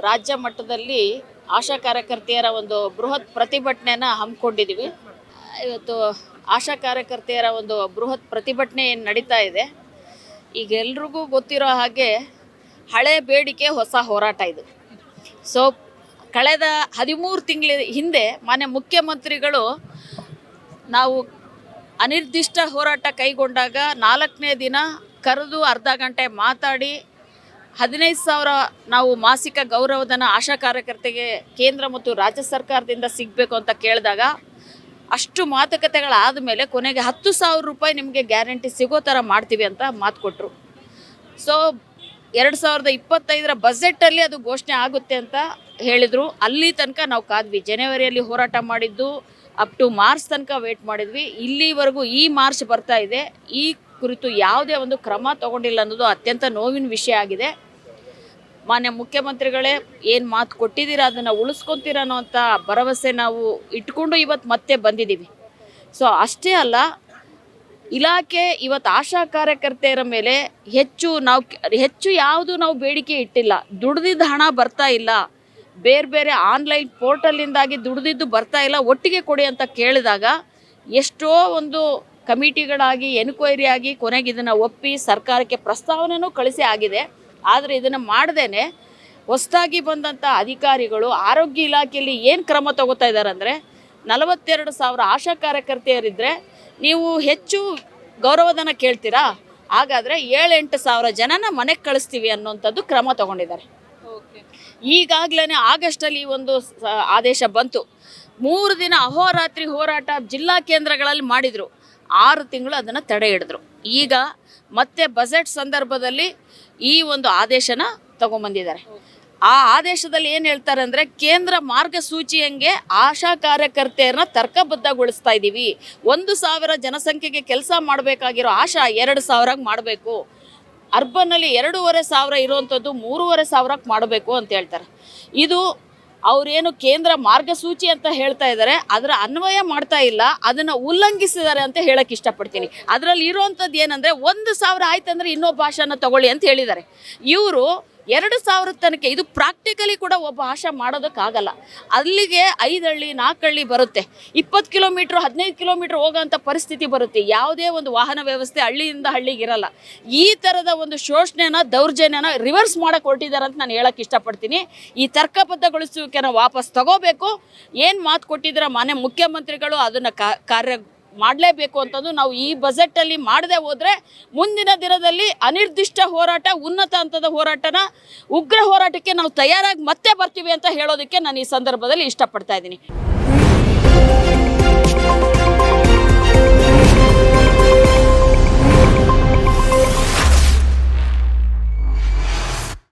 ರಾಜ್ಯ ಮಟ್ಟದಲ್ಲಿ ಆಶಾ ಕಾರ್ಯಕರ್ತೆಯರ ಒಂದು ಬೃಹತ್ ಪ್ರತಿಭಟನೆಯನ್ನು ಹಮ್ಮಿಕೊಂಡಿದ್ದೀವಿ. ಇವತ್ತು ಆಶಾ ಕಾರ್ಯಕರ್ತೆಯರ ಒಂದು ಬೃಹತ್ ಪ್ರತಿಭಟನೆ ಏನು ನಡೀತಾ ಇದೆ, ಈಗ ಎಲ್ರಿಗೂ ಗೊತ್ತಿರೋ ಹಾಗೆ ಹಳೆ ಬೇಡಿಕೆ ಹೊಸ ಹೋರಾಟ ಇದು. ಸೊ ಕಳೆದ 13 ತಿಂಗಳ ಹಿಂದೆ ಮಾನ್ಯ ಮುಖ್ಯಮಂತ್ರಿಗಳು ನಾವು ಅನಿರ್ದಿಷ್ಟ ಹೋರಾಟ ಕೈಗೊಂಡಾಗ 4ನೇ ದಿನ ಕರೆದು ಅರ್ಧ ಗಂಟೆ ಮಾತಾಡಿ 15,000 ನಾವು ಮಾಸಿಕ ಗೌರವಧನ ಆಶಾ ಕಾರ್ಯಕರ್ತೆಗೆ ಕೇಂದ್ರ ಮತ್ತು ರಾಜ್ಯ ಸರ್ಕಾರದಿಂದ ಸಿಗಬೇಕು ಅಂತ ಕೇಳಿದಾಗ ಅಷ್ಟು ಮಾತುಕತೆಗಳಾದ ಮೇಲೆ ಕೊನೆಗೆ 10,000 ರೂಪಾಯಿ ನಿಮಗೆ ಗ್ಯಾರಂಟಿ ಸಿಗೋ ಥರ ಮಾಡ್ತೀವಿ ಅಂತ ಮಾತು ಕೊಟ್ಟರು. ಸೊ 2025ರ ಬಜೆಟಲ್ಲಿ ಅದು ಘೋಷಣೆ ಆಗುತ್ತೆ ಅಂತ ಹೇಳಿದರು. ಅಲ್ಲಿ ತನಕ ನಾವು ಕಾದ್ವಿ. ಜನವರಿಯಲ್ಲಿ ಹೋರಾಟ ಮಾಡಿದ್ದು ಅಪ್ ಟು ಮಾರ್ಚ್ ತನಕ ವೇಟ್ ಮಾಡಿದ್ವಿ. ಇಲ್ಲಿವರೆಗೂ ಈ ಮಾರ್ಚ್ ಬರ್ತಾ ಇದೆ, ಈ ಕುರಿತು ಯಾವುದೇ ಒಂದು ಕ್ರಮ ತಗೊಂಡಿಲ್ಲ ಅನ್ನೋದು ಅತ್ಯಂತ ನೋವಿನ ವಿಷಯ ಆಗಿದೆ. ಮಾನ್ಯ ಮುಖ್ಯಮಂತ್ರಿಗಳೇ ಏನು ಮಾತು ಕೊಟ್ಟಿದ್ದೀರಾ ಅದನ್ನು ಉಳಿಸ್ಕೊತೀರ ಅನ್ನೋಂಥ ಭರವಸೆ ನಾವು ಇಟ್ಕೊಂಡು ಇವತ್ತು ಮತ್ತೆ ಬಂದಿದ್ದೀವಿ. ಸೊ ಅಷ್ಟೇ ಅಲ್ಲ, ಇಲಾಖೆ ಇವತ್ತು ಆಶಾ ಕಾರ್ಯಕರ್ತೆಯರ ಮೇಲೆ ಹೆಚ್ಚು ಯಾವುದು ನಾವು ಬೇಡಿಕೆ ಇಟ್ಟಿಲ್ಲ. ದುಡ್ದಿದ್ದ ಹಣ ಬರ್ತಾ ಇಲ್ಲ, ಬೇರೆ ಆನ್ಲೈನ್ ಪೋರ್ಟಲಿಂದಾಗಿ ದುಡ್ದಿದ್ದು ಬರ್ತಾ ಇಲ್ಲ, ಒಟ್ಟಿಗೆ ಕೊಡಿ ಅಂತ ಕೇಳಿದಾಗ ಎಷ್ಟೋ ಒಂದು ಕಮಿಟಿಗಳಾಗಿ ಎನ್ಕ್ವೈರಿ ಆಗಿ ಕೊನೆಗೆ ಇದನ್ನು ಒಪ್ಪಿ ಸರ್ಕಾರಕ್ಕೆ ಪ್ರಸ್ತಾವನೆಯೂ ಕಳಿಸಿ ಆಗಿದೆ. ಆದರೆ ಇದನ್ನು ಮಾಡ್ದೇ ಹೊಸದಾಗಿ ಬಂದಂಥ ಅಧಿಕಾರಿಗಳು ಆರೋಗ್ಯ ಇಲಾಖೆಯಲ್ಲಿ ಏನು ಕ್ರಮ ತಗೋತಾ ಇದ್ದಾರೆ ಅಂದರೆ 42,000 ಆಶಾ ಕಾರ್ಯಕರ್ತೆಯರಿದ್ದರೆ ನೀವು ಹೆಚ್ಚು ಗೌರವಧನ ಕೇಳ್ತೀರಾ, ಹಾಗಾದರೆ 7-8 ಸಾವಿರ ಜನನ ಮನೆಗೆ ಕಳಿಸ್ತೀವಿ ಅನ್ನೋಂಥದ್ದು ಕ್ರಮ ತಗೊಂಡಿದ್ದಾರೆ. ಈಗಾಗಲೇ ಆಗಸ್ಟಲ್ಲಿ ಒಂದು ಆದೇಶ ಬಂತು. 3 ದಿನ ಅಹೋರಾತ್ರಿ ಹೋರಾಟ ಜಿಲ್ಲಾ ಕೇಂದ್ರಗಳಲ್ಲಿ ಮಾಡಿದರು. 6 ತಿಂಗಳು ಅದನ್ನು ತಡೆ ಹಿಡಿದ್ರು. ಈಗ ಮತ್ತೆ ಬಜೆಟ್ ಸಂದರ್ಭದಲ್ಲಿ ಈ ಒಂದು ಆದೇಶನ ತಗೊಂಬಂದಿದ್ದಾರೆ. ಆ ಆದೇಶದಲ್ಲಿ ಏನು ಹೇಳ್ತಾರೆ ಅಂದರೆ, ಕೇಂದ್ರ ಮಾರ್ಗಸೂಚಿಯಂಗೆ ಆಶಾ ಕಾರ್ಯಕರ್ತೆಯರನ್ನ ತರ್ಕಬದ್ಧಗೊಳಿಸ್ತಾ ಇದ್ದೀವಿ. 1,000 ಜನಸಂಖ್ಯೆಗೆ ಕೆಲಸ ಮಾಡಬೇಕಾಗಿರೋ ಆಶಾ 2,000 ಮಾಡಬೇಕು. ಅರ್ಬನ್ನಲ್ಲಿ 2,500 ಇರುವಂಥದ್ದು 3,500 ಮಾಡಬೇಕು ಅಂತ ಹೇಳ್ತಾರೆ. ಇದು ಅವರೇನು ಕೇಂದ್ರ ಮಾರ್ಗಸೂಚಿ ಅಂತ ಹೇಳ್ತಾ ಇದ್ದಾರೆ, ಅದರ ಅನ್ವಯ ಮಾಡ್ತಾ ಇಲ್ಲ, ಅದನ್ನು ಉಲ್ಲಂಘಿಸಿದ್ದಾರೆ ಅಂತ ಹೇಳಕ್ಕೆ ಇಷ್ಟಪಡ್ತೀನಿ. ಅದರಲ್ಲಿ ಇರೋವಂಥದ್ದು ಏನಂದರೆ 1,000 ಆಯ್ತು ಅಂದರೆ ಇನ್ನೊಬ್ಬ ಭಾಷೆನ ತಗೊಳ್ಳಿ ಅಂತ ಹೇಳಿದ್ದಾರೆ. ಇವರು 2,000 ತನಕ ಇದು ಪ್ರಾಕ್ಟಿಕಲಿ ಕೂಡ ಒಬ್ಬ ಆಶಾ ಮಾಡೋದಕ್ಕಾಗಲ್ಲ. ಅಲ್ಲಿಗೆ 5 ಹಳ್ಳಿ 4 ಹಳ್ಳಿ ಬರುತ್ತೆ, 20 ಕಿಲೋಮೀಟ್ರ್ 15 ಕಿಲೋಮೀಟ್ರ್ ಹೋಗೋಂಥ ಪರಿಸ್ಥಿತಿ ಬರುತ್ತೆ. ಯಾವುದೇ ಒಂದು ವಾಹನ ವ್ಯವಸ್ಥೆ ಹಳ್ಳಿಯಿಂದ ಹಳ್ಳಿಗೆ ಇರಲ್ಲ. ಈ ಥರದ ಒಂದು ಶೋಷಣೆನ ದೌರ್ಜನ್ಯನ ರಿವರ್ಸ್ ಮಾಡೋಕ್ಕೆ ಹೊರಟಿದ್ದಾರೆ ಅಂತ ನಾನು ಹೇಳೋಕ್ಕೆ ಇಷ್ಟಪಡ್ತೀನಿ. ಈ ತರ್ಕಬದ್ಧಗೊಳಿಸುವಿಕೆನ ವಾಪಸ್ ತಗೋಬೇಕು. ಏನು ಮಾತು ಕೊಟ್ಟಿದ್ದೀರ ಮಾನ್ಯ ಮುಖ್ಯಮಂತ್ರಿಗಳು ಅದನ್ನು ಕಾರ್ಯ ಮಾಡಲೇಬೇಕು ಅಂತಂದು ನಾವು ಈ ಬಜೆಟಲ್ಲಿ ಮಾಡದೆ ಹೋದರೆ ಮುಂದಿನ ದಿನದಲ್ಲಿ ಅನಿರ್ದಿಷ್ಟ ಹೋರಾಟ, ಉನ್ನತ ಹಂತದ ಹೋರಾಟನ, ಉಗ್ರ ಹೋರಾಟಕ್ಕೆ ನಾವು ತಯಾರಾಗಿ ಮತ್ತೆ ಬರ್ತೀವಿ ಅಂತ ಹೇಳೋದಕ್ಕೆ ನಾನು ಈ ಸಂದರ್ಭದಲ್ಲಿ ಇಷ್ಟಪಡ್ತಾ ಇದ್ದೀನಿ.